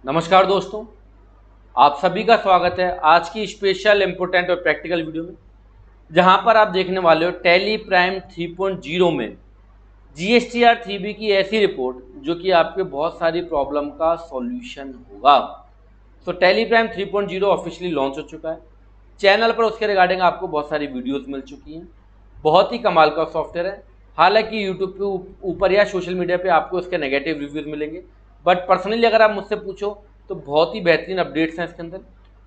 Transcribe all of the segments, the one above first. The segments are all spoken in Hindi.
नमस्कार दोस्तों, आप सभी का स्वागत है आज की स्पेशल इम्पोर्टेंट और प्रैक्टिकल वीडियो में, जहां पर आप देखने वाले हो टैली प्राइम 3.0 में जीएसटीआर 3B की ऐसी रिपोर्ट जो कि आपके बहुत सारी प्रॉब्लम का सॉल्यूशन होगा। तो टैली प्राइम 3.0 ऑफिशियली लॉन्च हो चुका है। चैनल पर उसके रिगार्डिंग आपको बहुत सारी वीडियोस मिल चुकी हैं। बहुत ही कमाल का सॉफ्टवेयर है। हालांकि यूट्यूब के ऊपर या सोशल मीडिया पे आपको इसके नेगेटिव रिव्यूज़ मिलेंगे, बट पर्सनली अगर आप मुझसे पूछो तो बहुत ही बेहतरीन अपडेट्स हैं इसके अंदर।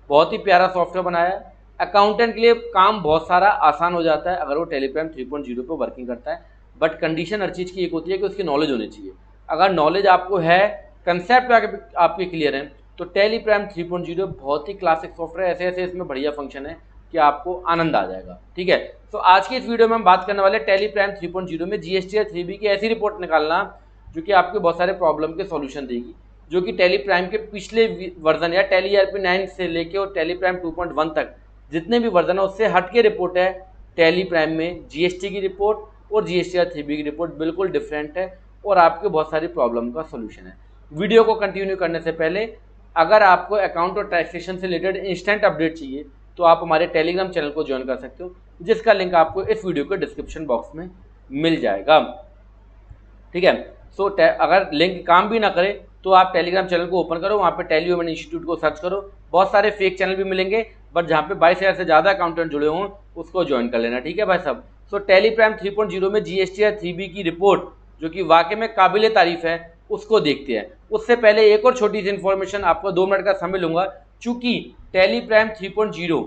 बहुत ही प्यारा सॉफ्टवेयर बनाया है। अकाउंटेंट के लिए काम बहुत सारा आसान हो जाता है अगर वो टैली प्राइम 3.0 पे वर्किंग करता है। बट कंडीशन हर चीज़ की एक होती है कि उसकी नॉलेज होनी चाहिए। अगर नॉलेज आपको है, कंसेप्ट आपके क्लियर हैं, तो टैली प्राइम 3.0 बहुत ही क्लासिक सॉफ्टवेयर। ऐसे ऐसे इसमें बढ़िया फंक्शन है कि आपको आनंद आ जाएगा। ठीक है, तो आज की इस वीडियो में हम बात करने वाले टैली प्राइम 3.0 में जीएसटीआर 3B की ऐसी रिपोर्ट निकालना जो कि आपके बहुत सारे प्रॉब्लम के सॉल्यूशन देगी, जो कि टैली प्राइम के पिछले वर्जन या टैली ERP 9 से लेके और टैली प्राइम 2.1 तक जितने भी वर्जन है उससे हट के रिपोर्ट है। टैली प्राइम में जीएसटी की रिपोर्ट और जीएसटीआर 3B की रिपोर्ट बिल्कुल डिफरेंट है और आपके बहुत सारी प्रॉब्लम का सॉल्यूशन है। वीडियो को कंटिन्यू करने से पहले अगर आपको अकाउंट और टैक्सेशन से रिलेटेड इंस्टेंट अपडेट चाहिए तो आप हमारे टेलीग्राम चैनल को ज्वाइन कर सकते हो, जिसका लिंक आपको इस वीडियो के डिस्क्रिप्शन बॉक्स में मिल जाएगा। ठीक है, सो अगर लिंक काम भी ना करे तो आप टेलीग्राम चैनल को ओपन करो, वहाँ पे टैली वुमेन इंस्टीट्यूट को सर्च करो। बहुत सारे फेक चैनल भी मिलेंगे, बट जहाँ पे 22,000 से ज़्यादा अकाउंटेंट जुड़े हों उसको ज्वाइन कर लेना। ठीक है भाई साहब। सो टैली प्राइम 3.0 में जीएसटीआर 3B की रिपोर्ट जो कि वाकई में काबिल तारीफ है उसको देखते हैं। उससे पहले एक और छोटी सी इन्फॉर्मेशन, आपको 2 मिनट का समय लूँगा, चूँकि टैली प्राइम 3.0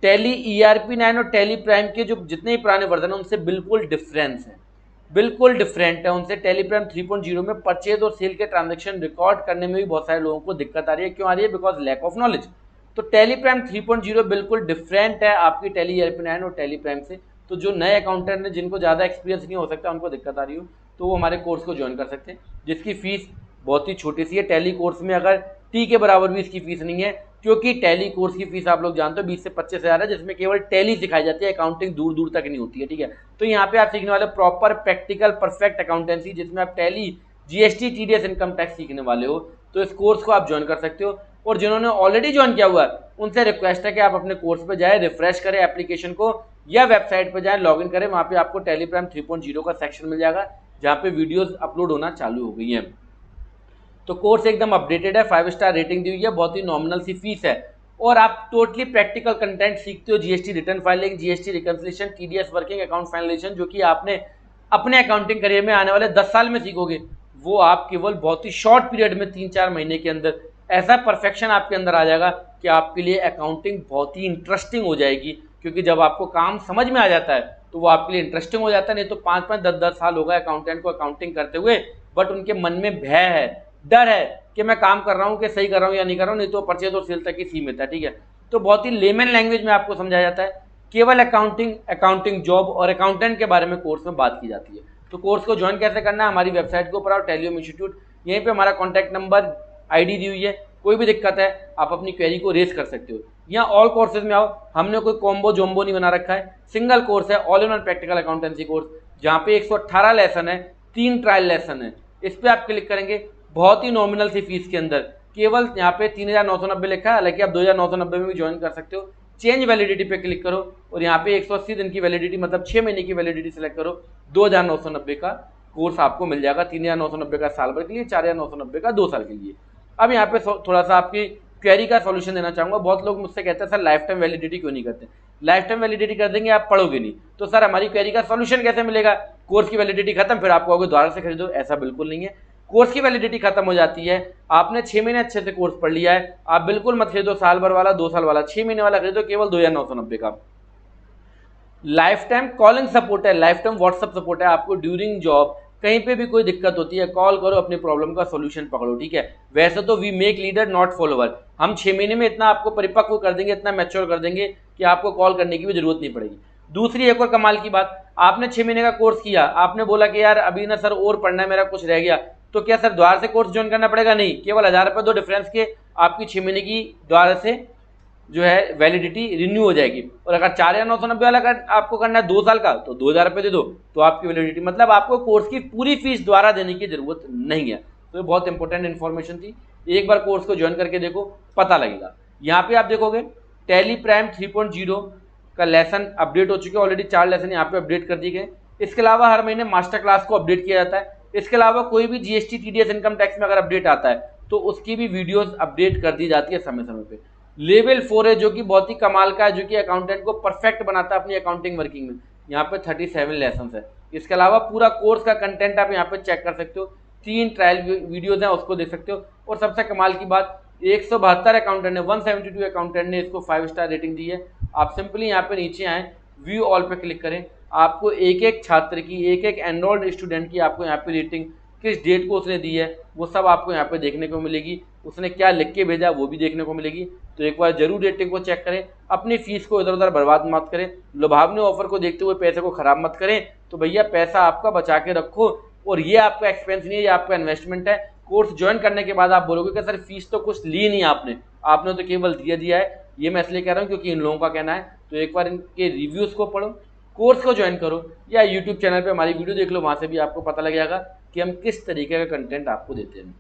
टैली ERP 9 और टैली प्राइम के जो जितने भी पुराने वर्जन हैं उनसे बिल्कुल डिफरेंस है, बिल्कुल डिफरेंट है उनसे। टैली प्राइम 3.0 में परचेज और सेल के ट्रांजैक्शन रिकॉर्ड करने में भी बहुत सारे लोगों को दिक्कत आ रही है। क्यों आ रही है? Because lack of knowledge. तो टैली प्राइम 3.0 बिल्कुल डिफरेंट है आपकी टैली ERP 9 और टैली प्राइम से। तो जो नए अकाउंटेंट हैं जिनको ज़्यादा एक्सपीरियंस नहीं हो सकता, उनको दिक्कत आ रही हो, तो वो हमारे कोर्स को ज्वाइन कर सकते हैं, जिसकी फीस बहुत ही छोटी सी है। टैली कोर्स में अगर टी के बराबर भी इसकी फीस नहीं है, क्योंकि टैली कोर्स की फीस आप लोग जानते हो 20 से 25 हज़ार है, जिसमें केवल टैली सिखाई जाती है, अकाउंटिंग दूर दूर तक नहीं होती है। ठीक है, तो यहाँ पे आप सीखने वाले प्रॉपर प्रैक्टिकल परफेक्ट अकाउंटेंसी, जिसमें आप tally GST TDS income tax सीखने वाले हो। तो इस कोर्स को आप ज्वाइन कर सकते हो। और जिन्होंने ऑलरेडी ज्वाइन किया हुआ है उनसे रिक्वेस्ट है कि आप अपने कोर्स पे जाए, रिफ्रेश करें एप्लीकेशन को या वेबसाइट पर जाए, लॉगिन करें। वहाँ पे आपको टैली प्राइम 3.0 का सेक्शन मिल जाएगा जहाँ पे वीडियोज अपलोड होना चालू हो गई हैं। तो कोर्स एकदम अपडेटेड है, 5 स्टार रेटिंग दी हुई है, बहुत ही नॉमिनल सी फीस है और आप टोटली प्रैक्टिकल कंटेंट सीखते हो। GST return filing, GST reconciliation, TDS working account finalisation, जो कि आपने अपने अकाउंटिंग करियर में आने वाले 10 साल में सीखोगे, वो आप केवल बहुत ही शॉर्ट पीरियड में 3-4 महीने के अंदर ऐसा परफेक्शन आपके अंदर आ जाएगा कि आपके लिए अकाउंटिंग बहुत ही इंटरेस्टिंग हो जाएगी। क्योंकि जब आपको काम समझ में आ जाता है तो वो आपके लिए इंटरेस्टिंग हो जाता है। नहीं तो 5-5, 10-10 साल हो गए अकाउंटेंट को अकाउंटिंग करते हुए, बट उनके मन में भय है, डर है कि मैं काम कर रहा हूँ कि सही कर रहा हूँ या नहीं कर रहा हूँ, नहीं तो परचेज और सेल तक ही सीमित है। ठीक है, तो बहुत ही लेमन लैंग्वेज में आपको समझाया जाता है। केवल अकाउंटिंग जॉब और अकाउंटेंट के बारे में कोर्स में बात की जाती है। तो कोर्स को ज्वाइन कैसे करना है? हमारी वेबसाइट के ऊपर आओ, टैली वुमेन इंस्टीट्यूट, यहीं पे हमारा कॉन्टैक्ट नंबर, ID दी हुई है। कोई भी दिक्कत है आप अपनी क्वेरी को रेज कर सकते हो। यहाँ ऑल कोर्सेज में आओ, हमने कोई कॉम्बो जोम्बो नहीं बना रखा है, सिंगल कोर्स है, all in one practical accountancy course, जहाँ पे 118 लेसन है, 3 ट्रायल लेसन है। इस पर आप क्लिक करेंगे, बहुत ही नॉमिनल सी फीस के अंदर केवल यहाँ पे 3,990 लिखा है, हालांकि आप 2,990 में भी ज्वाइन कर सकते हो। चेंज वैलिडिटी पे क्लिक करो और यहाँ पे 180 दिन की वैलिडिटी, मतलब 6 महीने की वैलिडिटी सेलेक्ट करो। 2,990 का कोर्स आपको मिल जाएगा, 3,990 का साल भर के लिए, 4,990 का 2 साल के लिए। अब यहाँ पे थोड़ा सा आपकी क्वेरी का सॉल्यूशन देना चाहूँगा। बहुत लोग मुझसे कहते हैं सर लाइफ टाइम वैलिडिटी क्यों नहीं करते? लाइफ टाइम वैलिडिटी कर देंगे आप पढ़ोगे नहीं, तो सर हमारी क्वेरी का सॉल्यूशन कैसे मिलेगा? कोर्स की वैलिडिटी खत्म, फिर आप कहोगे दोबारा से खरीदो। ऐसा बिल्कुल नहीं है। कोर्स की वैलिडिटी खत्म हो जाती है, आपने 6 महीने अच्छे से कोर्स पढ़ लिया है, आप बिल्कुल मत खरीदो साल भर वाला, 2 साल वाला, 6 महीने वाला खरीदो, केवल 2,990 का। लाइफ टाइम कॉलिंग सपोर्ट है, लाइफ टाइम व्हाट्सअप सपोर्ट है। आपको ड्यूरिंग जॉब कहीं पे भी कोई दिक्कत होती है, कॉल करो, अपनी प्रॉब्लम का सॉल्यूशन पकड़ो। ठीक है, वैसे तो we make leader not follower, हम 6 महीने में इतना आपको परिपक्व कर देंगे, इतना मैच्योर कर देंगे कि आपको कॉल करने की भी जरूरत नहीं पड़ेगी। दूसरी एक और कमाल की बात, आपने 6 महीने का कोर्स किया, आपने बोला कि यार अभी ना सर और पढ़ना है, मेरा कुछ रह गया, तो क्या सर द्वारा से कोर्स ज्वाइन करना पड़ेगा? नहीं, केवल 1,000 रुपये दो डिफरेंस के, आपकी 6 महीने की द्वारा से जो है वैलिडिटी रिन्यू हो जाएगी। और अगर 4,990 वाला आपको करना है 2 साल का, तो 2,000 रुपये दे दो, तो आपकी वैलिडिटी, मतलब आपको कोर्स की पूरी फीस द्वारा देने की जरूरत नहीं है। तो ये बहुत इंपॉर्टेंट इन्फॉर्मेशन थी। एक बार कोर्स को ज्वाइन करके देखो, पता लगेगा। यहाँ पे आप देखोगे टैली प्राइम 3.0 का लेसन अपडेट हो चुके हैं, ऑलरेडी 4 लेसन यहाँ पे अपडेट कर दिए गए। इसके अलावा हर महीने मास्टर क्लास को अपडेट किया जाता है। इसके अलावा कोई भी जीएसटी टीडीएस इनकम टैक्स में अगर अपडेट आता है तो उसकी भी वीडियोस अपडेट कर दी जाती है समय समय पे। लेवल 4 है जो कि बहुत ही कमाल का है, जो कि अकाउंटेंट को परफेक्ट बनाता है अपनी अकाउंटिंग वर्किंग में। यहाँ पे 37 लेसन है। इसके अलावा पूरा कोर्स का कंटेंट आप यहाँ पे चेक कर सकते हो, 3 ट्रायल वीडियोज हैं उसको देख सकते हो। और सबसे कमाल की बात, 172 अकाउंटेंट ने 172 अकाउंटेंट ने इसको 5 स्टार रेटिंग दी है। आप सिंपली यहाँ पे नीचे आए, व्यू ऑल पे क्लिक करें, आपको एक एक छात्र की, एक एक एनरोल्ड स्टूडेंट की आपको यहाँ पे रेटिंग, किस डेट को उसने दी है वो सब आपको यहाँ पे देखने को मिलेगी। उसने क्या लिख के भेजा वो भी देखने को मिलेगी। तो एक बार जरूर रेटिंग को चेक करें, अपनी फीस को इधर उधर बर्बाद मत करें, लुभावने ऑफर को देखते हुए पैसे को खराब मत करें। तो भैया पैसा आपका बचा के रखो, और ये आपका एक्सपेंस नहीं है, ये आपका इन्वेस्टमेंट है। कोर्स ज्वाइन करने के बाद आप बोलोगे कि सर फीस तो कुछ ली नहीं आपने तो केवल दिया है। ये मैं इसलिए कह रहा हूँ क्योंकि इन लोगों का कहना है। तो एक बार इनके रिव्यूज़ को पढ़ो, कोर्स को ज्वाइन करो, या यूट्यूब चैनल पे हमारी वीडियो देख लो, वहाँ से भी आपको पता लग जाएगा कि हम किस तरीके का कंटेंट आपको देते हैं।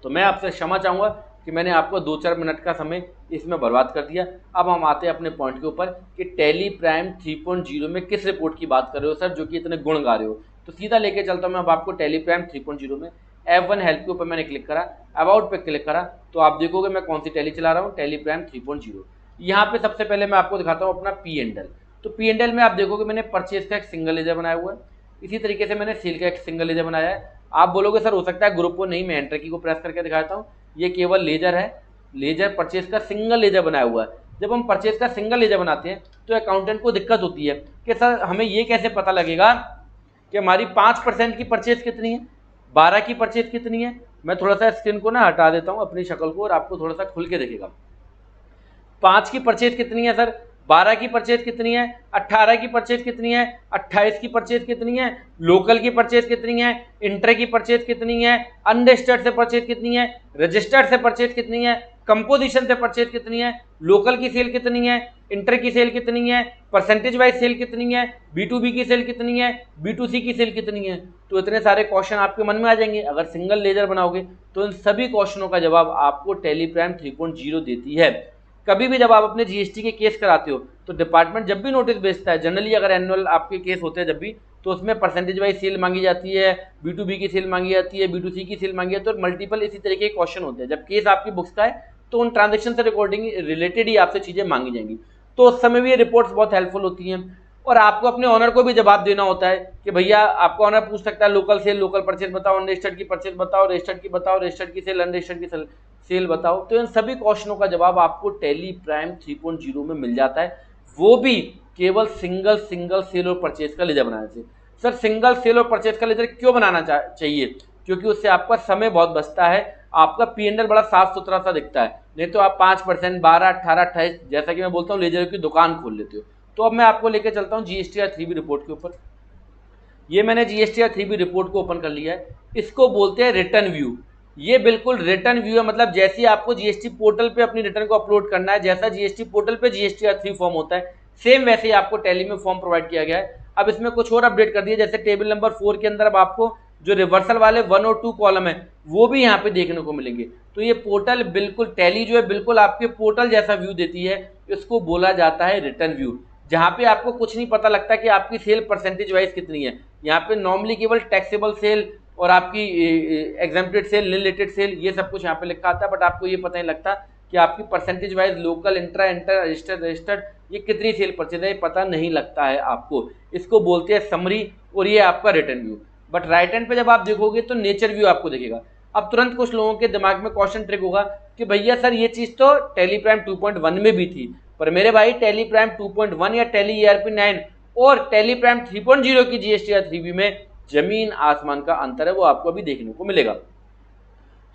तो मैं आपसे क्षमा चाहूँगा कि मैंने आपको 2-4 मिनट का समय इसमें बर्बाद कर दिया। अब हम आते हैं अपने पॉइंट के ऊपर कि टैली प्राइम 3.0 में किस रिपोर्ट की बात कर रहे हो सर, जो कि इतने गुण गा रहे हो। तो सीधा लेके चलता हूँ मैं अब आपको टैली प्राइम 3.0 में। F1 हेल्प के ऊपर मैंने क्लिक करा, अबाउट पे क्लिक करा, तो आप देखोगे मैं कौन सी टैली चला रहा हूँ, टैली प्राइम 3.0। यहाँ पे सबसे पहले मैं आपको दिखाता हूँ अपना P&L। तो P&L में आप देखोगे मैंने परचेज का एक सिंगल लेजर बनाया हुआ है, इसी तरीके से मैंने सेल का एक सिंगल लेजर बनाया है। आप बोलोगे सर हो सकता है ग्रुप को नहीं, मैं एंटर की को प्रेस करके दिखाता हूँ। ये केवल लेजर है, लेजर परचेज का सिंगल लेजर बनाया हुआ है। जब हम परचेज का सिंगल लेजर बनाते हैं तो अकाउंटेंट को दिक्कत होती है कि सर हमें ये कैसे पता लगेगा कि हमारी 5% की परचेज कितनी है, 12 की परचेज कितनी है। मैं थोड़ा सा स्क्रीन को ना हटा देता हूँ अपनी शक्ल को, और आपको थोड़ा सा खुल के देखेगा। 5 की परचेज कितनी है सर, 12 की परचेज कितनी है, 18 की परचेज कितनी है, 28 की परचेज कितनी है, लोकल की परचेज कितनी है, इंटर की परचेज कितनी है, अनरजिस्टर्ड से परचेज कितनी है, रजिस्टर्ड से परचेज कितनी है, कंपोजिशन से परचेज कितनी है, लोकल की सेल कितनी है, इंटर की सेल कितनी है, परसेंटेज वाइज सेल कितनी है, B2B की सेल कितनी है, B2C की सेल कितनी है। तो इतने सारे क्वेश्चन आपके मन में आ जाएंगे। अगर सिंगल लेजर बनाओगे तो इन सभी क्वेश्चनों का जवाब आपको टैली प्राइम 3.0 देती है। कभी भी जब आप अपने जीएसटी के केस कराते हो तो डिपार्टमेंट जब भी नोटिस भेजता है, जनरली अगर एनुअल आपके केस होते हैं जब भी, तो उसमें परसेंटेज वाइज सेल मांगी जाती है, B2B की सेल मांगी जाती है, B2C की सेल मांगी जाती है, तो मल्टीपल इसी तरह के क्वेश्चन होते हैं। जब केस आपकी बुक्स का है तो उन ट्रांजेक्शन से रिकॉर्डिंग रिलेटेड ही आपसे चीज़ें मांगी जाएंगी। तो उस समय भी ये रिपोर्ट्स बहुत हेल्पफुल होती हैं। और आपको अपने ऑनर को भी जवाब देना होता है कि भैया आपको ऑनर पूछ सकता है लोकल सेल, लोकल परचेज बताओ, अनरजिस्टर्ड की परचेज बताओ, रजिस्टर्ड की बताओ, रजिस्टर्ड की सेल, अनरजिस्टर्ड की सेल बताओ। तो इन सभी क्वेश्चनों का जवाब आपको टैली प्राइम 3.0 में मिल जाता है, वो भी केवल सिंगल सेल और परचेज का लेजर बनाने से। सर सिंगल सेल और परचेज का लेजर क्यों बनाना चाहिए? क्योंकि उससे आपका समय बहुत बचता है, आपका P&L बड़ा साफ सुथरा सा दिखता है। नहीं तो आप 5%, 12, 18, 28 जैसा कि मैं बोलता हूँ लेजर की दुकान खोल लेते हो। तो अब मैं आपको लेके चलता हूँ GSTR 3B रिपोर्ट के ऊपर। ये मैंने GSTR 3B रिपोर्ट को ओपन कर लिया है। इसको बोलते हैं रिटर्न व्यू। ये बिल्कुल रिटर्न व्यू है, मतलब जैसे ही आपको जीएसटी पोर्टल पे अपनी रिटर्न को अपलोड करना है, जैसा जीएसटी पोर्टल पे GSTR 3 फॉर्म होता है, सेम वैसे ही आपको टैली में फॉर्म प्रोवाइड किया गया है। अब इसमें कुछ और अपडेट कर दिया, जैसे टेबल नंबर 4 के अंदर अब आपको जो रिवर्सल वाले 1 और 2 कॉलम है वो भी यहाँ पे देखने को मिलेंगे। तो ये पोर्टल बिल्कुल टैली जो है बिल्कुल आपके पोर्टल जैसा व्यू देती है। इसको बोला जाता है रिटर्न व्यू, जहाँ पे आपको कुछ नहीं पता लगता कि आपकी सेल परसेंटेज वाइज कितनी है। यहाँ पे नॉर्मली केवल टैक्सेबल सेल और आपकी एग्जेम्प्टेड सेल, रिलेटेड सेल, ये सब कुछ यहाँ पे लिखा आता है, बट आपको ये पता नहीं लगता कि आपकी percentage wise local, intra, registered ये कितनी सेल परचेज है, ये पता नहीं लगता है आपको। इसको बोलते हैं समरी, और ये आपका return view. But right hand पे जब आप देखोगे तो नेचर व्यू आपको दिखेगा। अब तुरंत कुछ लोगों के दिमाग में क्वेश्चन ट्रिक होगा कि भैया सर ये चीज़ तो टैली प्राइम 2.1 में भी थी, पर मेरे भाई टैली प्राइम 2.1 या टैली ERP 9 और टैली प्राइम 3.0 की GSTR 3B में जमीन आसमान का अंतर है, वो आपको अभी देखने को मिलेगा।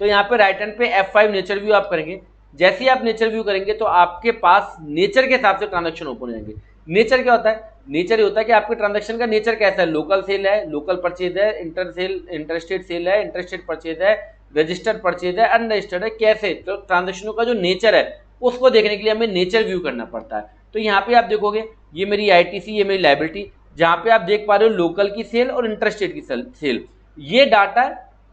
तो यहाँ पे राइट हैंड पे F5 नेचर व्यू आप करेंगे। जैसे ही आप नेचर व्यू करेंगे तो आपके पास नेचर के हिसाब से ट्रांजैक्शन ओपन हो जाएंगे। नेचर क्या होता है? नेचर ये होता है कि आपके ट्रांजैक्शन का नेचर कैसा है। लोकल सेल है, लोकल परचेज है, इंटरस्टेट सेल है, इंटरस्टेट परचेज है, रजिस्टर्ड परचेज है, अनरजिस्टर्ड है, कैसे। तो ट्रांजैक्शनों का जो नेचर है उसको देखने के लिए हमें नेचर व्यू करना पड़ता है। तो यहाँ पे आप देखोगे ये मेरी ITC, ये मेरी लायबिलिटी, जहाँ पे आप देख पा रहे हो लोकल की सेल और इंटरस्टेट की सेल। ये डाटा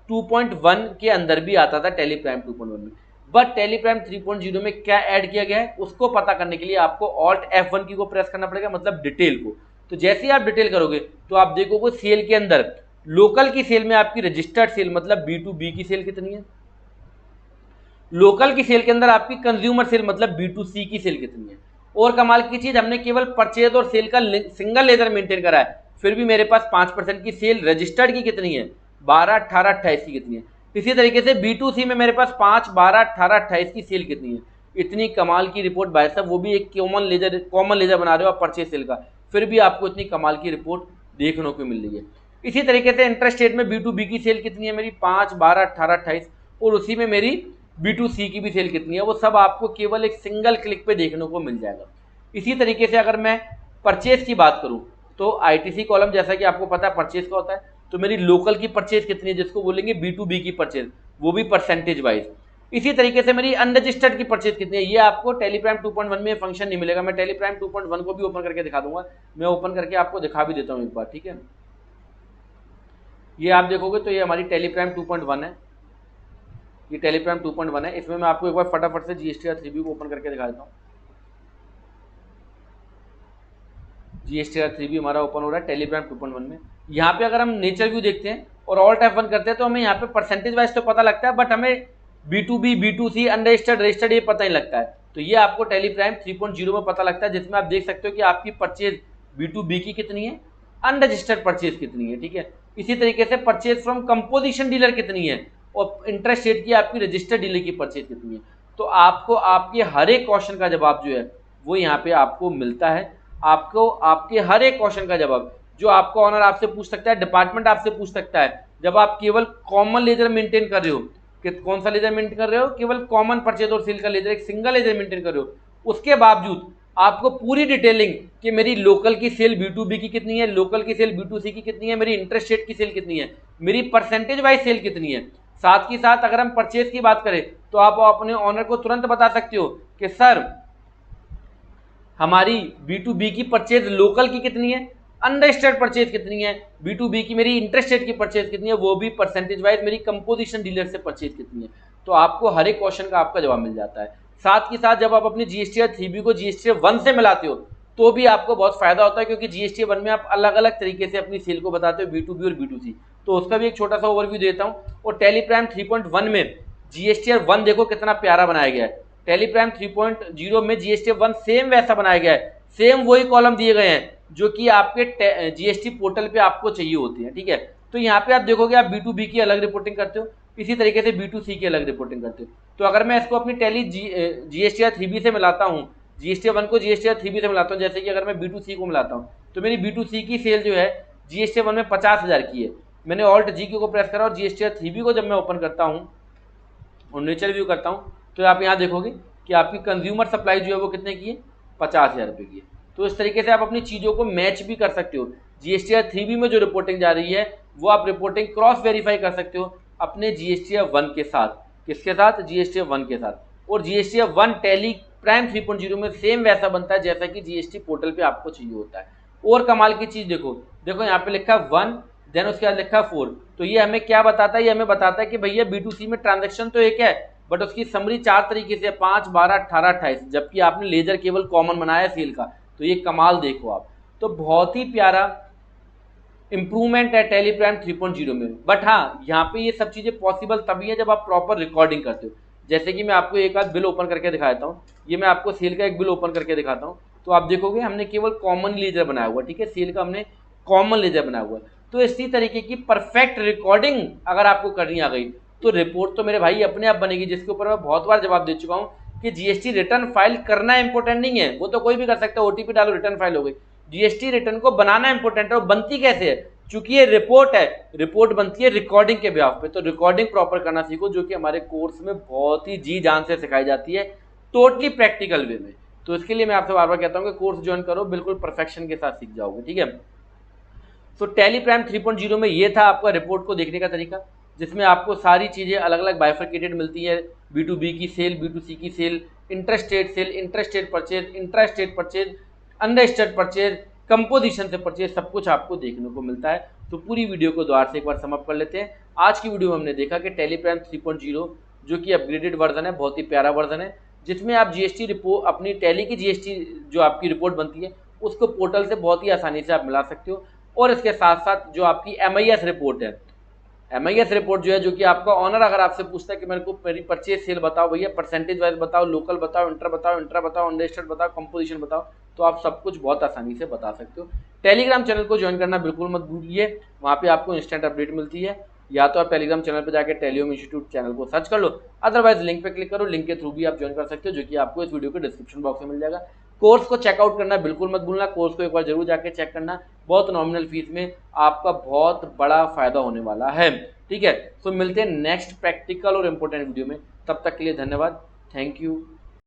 2.1 के अंदर भी आता था टैली प्राइम 2.1 में, बट टैली प्राइम 3.0 में क्या ऐड किया गया है उसको पता करने के लिए आपको ऑल्ट F1 की को प्रेस करना पड़ेगा, मतलब डिटेल को। तो जैसे ही आप डिटेल करोगे तो आप देखोगे सेल के अंदर लोकल की सेल में आपकी रजिस्टर्ड सेल मतलब B2B की सेल कितनी है, लोकल की सेल के अंदर आपकी कंज्यूमर सेल मतलब B2C की सेल कितनी है। और कमाल की चीज, हमने केवल परचेज और सेल का सिंगल लेजर मेंटेन करा है, फिर भी मेरे पास 5% की सेल रजिस्टर्ड की कितनी है, 12, 18, 28 की कितनी है। इसी तरीके से B2C में मेरे पास 5, 12, 18, 28 की सेल कितनी है। इतनी कमाल की रिपोर्ट भाई साहब, वो भी एक कॉमन लेजर बना रहे हो आप परचेज सेल का, फिर भी आपको इतनी कमाल की रिपोर्ट देखने को मिल रही है। इसी तरीके से इंटरेस्ट रेट में B2B की सेल कितनी है मेरी, 5, 12, 18, 28, और उसी में मेरी B2C की भी सेल कितनी है, वो सब आपको केवल एक सिंगल क्लिक पे देखने को मिल जाएगा। इसी तरीके से अगर मैं परचेज की बात करूं तो ITC कॉलम जैसा कि आपको पता है परचेज का होता है, तो मेरी लोकल की परचेज कितनी है जिसको बोलेंगे B2B की परचेज, वो भी परसेंटेज वाइज। इसी तरीके से मेरी अनरजिस्टर्ड की परचेज कितनी है, ये आपको टैली प्राइम 2.1 में फंक्शन नहीं मिलेगा। मैं टैली प्राइम 2.1 को भी ओपन करके दिखा दूंगा, मैं ओपन करके आपको दिखा भी देता हूँ एक बार, ठीक है। ये आप देखोगे तो ये हमारी टैली प्राइम 2.1 है, ये टैली प्राइम 2.1 है। इसमें मैं आपको एक बार फटाफट से GSTR 3B को ओपन करके दिखा देता हूँ। GSTR 3B हमारा ओपन हो रहा है टैली प्राइम 2.1 में। यहाँ पे अगर हम नेचर व्यू देखते हैं और ऑल्ट F1 करते हैं तो हमें यहाँ पे परसेंटेज वाइज तो पता लगता है, बट हमें B2B, B2C, अनरजिस्टर्ड, रजिस्टर्ड ये पता नहीं लगता है। तो ये आपको टैली प्राइम 3.0 में पता लगता है, जिसमें आप देख सकते हो कि आपकी परचेज B2B की कितनी है, अनरजिस्टर्ड परचेज कितनी है, ठीक है। इसी तरीके से परचेज फ्रॉम कंपोजिशन डीलर कितनी है, और इंटरेस्ट रेट की आपकी रजिस्टर्ड डीलर की परचेज कितनी है। तो आपको आपके हर एक क्वेश्चन का जवाब जो है वो यहाँ पे आपको मिलता है। आपको आपके हर एक क्वेश्चन का जवाब जो आपको ऑनर आपसे पूछ सकता है, डिपार्टमेंट आपसे पूछ सकता है, जब आप केवल कॉमन लेजर मेंटेन कर रहे हो, कि कौन सा लेजर मेंटेन कर रहे हो, केवल कॉमन परचेज और सेल का लेजर, एक सिंगल लेजर मेंटेन कर रहे हो, उसके बावजूद आपको पूरी डिटेलिंग कि मेरी लोकल की सेल B2B की कितनी है, लोकल की सेल B2C की कितनी है, मेरी इंटरेस्ट रेट की सेल कितनी है, मेरी परसेंटेज वाइज सेल कितनी है। साथ ही साथ अगर हम परचेज की बात करें तो आप अपने ऑनर को तुरंत बता सकते हो कि सर हमारी B2B की परचेज लोकल की कितनी है, अनरजिस्टर्ड परचेज कितनी है, B2B की मेरी इंटरेस्ट रेट की परचेज कितनी है, वो भी परसेंटेज वाइज मेरी कंपोजिशन डीलर से परचेज कितनी है। तो आपको हर एक क्वेश्चन का आपका जवाब मिल जाता है। साथ ही साथ जब आप अपनी GSTR 3B को GSTR 1 से मिलाते हो तो भी आपको बहुत फायदा होता है, क्योंकि GSTR 1 में आप अलग अलग तरीके से अपनी सेल को बताते हो B2B और B2C, तो उसका भी एक छोटा सा ओवरव्यू देता हूँ। और टैली प्राइम 3.1 में GSTR 1 देखो कितना प्यारा बनाया गया है। टैली प्राइम 3.0 में GSTR 1 सेम वैसा बनाया गया है, सेम वही कॉलम दिए गए हैं जो कि आपके GST पोर्टल पे आपको चाहिए होती है, ठीक है। तो यहाँ पे आप देखोगे आप B2B की अलग रिपोर्टिंग करते हो, इसी तरीके से B2C की अलग रिपोर्टिंग करते हो। तो अगर मैं इसको अपनी टैली GSTR 3B से मिलाता हूँ, GSTR 1 को GSTR 3B से मिलाता हूँ, जैसे कि अगर मैं B2C को मिलाता हूँ तो मेरी B2C की सेल जो है GSTR 1 में 50,000 की है। मैंने ऑल्ट GQ को प्रेस करा और GSTR 3B को जब मैं ओपन करता हूँ और नेचर व्यू करता हूँ तो आप यहाँ देखोगे कि आपकी कंज्यूमर सप्लाई जो है वो कितने की है, 50,000 रुपये की है। तो इस तरीके से आप अपनी चीज़ों को मैच भी कर सकते हो। GSTR 3B में जो रिपोर्टिंग जा रही है वो आप रिपोर्टिंग क्रॉस वेरीफाई कर सकते हो अपने GSTR 1 के साथ। किसके साथ, GSTR 1 के साथ। और GSTR 1 टैली प्राइम 3.0 में सेम वैसा बनता है जैसा कि GST पोर्टल पे आपको चाहिए होता है। और कमाल की चीज़ देखो, देखो यहाँ पे लिखा 1, देन उसके बाद लिखा 4। तो ये हमें क्या बताता है, ये हमें बताता है कि भैया B2C में ट्रांजेक्शन तो एक है बट उसकी समरी 4 तरीके से 5, 12, 18, 28, जबकि आपने लेजर केवल कॉमन बनाया सेल का। तो ये कमाल देखो आप, तो बहुत ही प्यारा इंप्रूवमेंट है टैली प्राइम 3.0 में। बट हाँ, यहाँ पे ये सब चीज़ें पॉसिबल तभी है जब आप प्रॉपर रिकॉर्डिंग करते हो। जैसे कि मैं आपको एक आध बिल ओपन करके दिखाता हूँ, ये मैं आपको सेल का एक बिल ओपन करके दिखाता हूँ। तो आप देखोगे हमने केवल कॉमन लेजर बनाया हुआ, ठीक है, सेल का हमने कॉमन लेजर बनाया हुआ। तो इसी तरीके की परफेक्ट रिकॉर्डिंग अगर आपको करनी आ गई तो रिपोर्ट तो मेरे भाई अपने आप बनेगी, जिसके ऊपर मैं बहुत बार जवाब दे चुका हूँ कि GST रिटर्न फाइल करना इंपॉर्टेंट नहीं है, वो तो कोई भी कर सकता है, OTP डालो रिटर्न फाइल हो गई। GST रिटर्न को बनाना इंपॉर्टेंट है। और बनती कैसे है, चूंकि ये रिपोर्ट है, रिपोर्ट बनती है रिकॉर्डिंग के बेसिस पे, तो रिकॉर्डिंग प्रॉपर करना सीखो, जो कि हमारे कोर्स में बहुत ही जी जान से सिखाई जाती है, टोटली प्रैक्टिकल वे में। तो इसके लिए मैं आपसे बार बार कहता हूँ कि कोर्स ज्वाइन करो, बिल्कुल परफेक्शन के साथ सीख जाओगे, ठीक है। तो टैली प्राइम 3.0 में ये था आपका रिपोर्ट को देखने का तरीका, जिसमें आपको सारी चीज़ें अलग अलग बाइफरकेटेड मिलती है। B2B की सेल, B2C की sale, interest rate sale, interest rate purchase, interest rate purchase, unregistered purchase, composition से परचेज, सब कुछ आपको देखने को मिलता है। तो पूरी वीडियो को दोबारा से एक बार समअप कर लेते हैं। आज की वीडियो में हमने देखा कि टैली प्राइम 3.0 जो कि अपग्रेडेड वर्जन है, बहुत ही प्यारा वर्जन है, जिसमें आप जीएसटी रिपोर्ट, अपनी टैली की जीएसटी जो आपकी रिपोर्ट बनती है उसको पोर्टल से बहुत ही आसानी से आप मिला सकते हो। और इसके साथ साथ जो आपकी MIS रिपोर्ट है, MIS रिपोर्ट जो है, जो कि आपका ऑनर अगर आपसे पूछता है कि मेरे को मेरी परचेज सेल बताओ भैया, परसेंटेज वाइज बताओ, लोकल बताओ, इंटर बताओ, अनरजिस्टर्ड बताओ, कंपोजिशन बताओ, तो आप सब कुछ बहुत आसानी से बता सकते हो। टेलीग्राम चैनल को ज्वाइन करना बिल्कुल मत भूलिए, वहाँ पे आपको इंस्टेंट अपडेट मिलती है। या तो आप टेलीग्राम चैनल पर जाकर टेलीओम इंस्टीट्यूट चैनल को सर्च कर लो, अदरवाइज लिंक पे क्लिक करो, लिंक के थ्रू भी आप ज्वाइन कर सकते हो, जो कि आपको इस वीडियो के डिस्क्रिप्शन बॉक्स में मिल जाएगा। कोर्स को चेकआउट करना बिल्कुल मत भूलना, कोर्स को एक बार जरूर जाके चेक करना, बहुत नॉमिनल फीस में आपका बहुत बड़ा फायदा होने वाला है। ठीक है, तो मिलते हैं नेक्स्ट प्रैक्टिकल और इम्पोर्टेंट वीडियो में, तब तक के लिए धन्यवाद, थैंक यू।